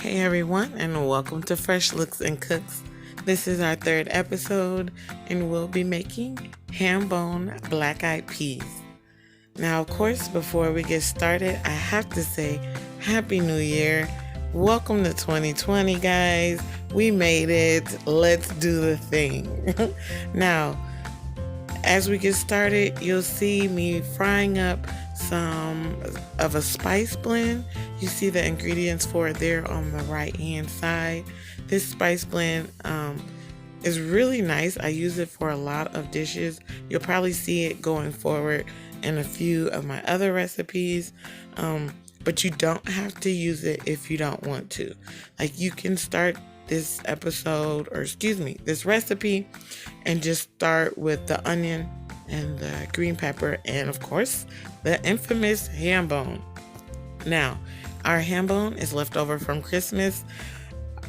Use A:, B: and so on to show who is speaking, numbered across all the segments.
A: Hey everyone, and welcome to Fresh Looks and Cooks. This is our third episode, and we'll be making ham bone black eyed peas. Now, of course, before we get started, I have to say Happy New Year. Welcome to 2020, guys. We made it. Let's do the thing. Now, as we get started, you'll see me frying up some of a spice blend. You see the ingredients for it there on the right hand side. This spice blend is really nice. I use it for a lot of dishes. You'll probably see it going forward in a few of my other recipes. But you don't have to use it if you don't want to. Like, you can start this this recipe and just start with the onion and the green pepper and, of course, the infamous ham bone. Now, our ham bone is left over from Christmas.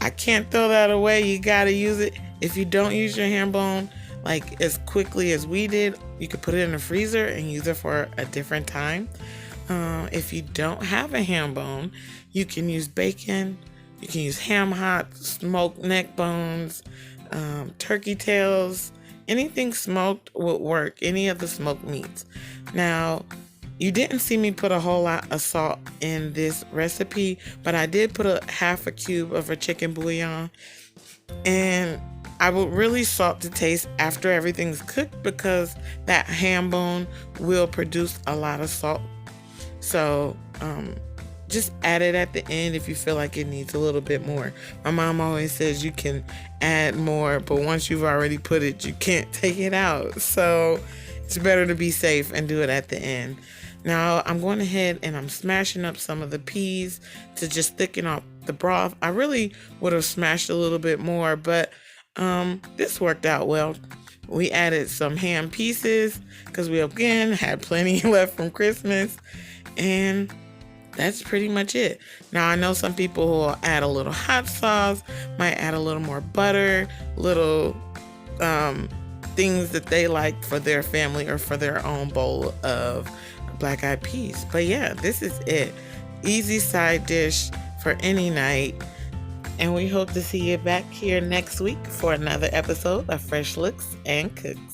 A: I can't throw that away. You gotta use it. If you don't use your ham bone like as quickly as we did, you could put it in the freezer and use it for a different time. If you don't have a ham bone, you can use bacon. You can use ham hocks, smoked neck bones, turkey tails. Anything smoked would work. Any of the smoked meats. Now, you didn't see me put a whole lot of salt in this recipe, but I did put a half a cube of a chicken bouillon. And I will really salt to taste after everything's cooked because that ham bone will produce a lot of salt. So, just add it at the end if you feel like it needs a little bit more. My mom always says you can add more, but once you've already put it, you can't take it out. So it's better to be safe and do it at the end. Now I'm going ahead and I'm smashing up some of the peas to just thicken up the broth. I really would have smashed a little bit more, but this worked out well. We added some ham pieces because we again had plenty left from Christmas, and that's pretty much it. Now, I know some people who will add a little hot sauce, might add a little more butter, little things that they like for their family or for their own bowl of black eyed peas. But yeah, this is it. Easy side dish for any night. And we hope to see you back here next week for another episode of Fresh Looks and Cooks.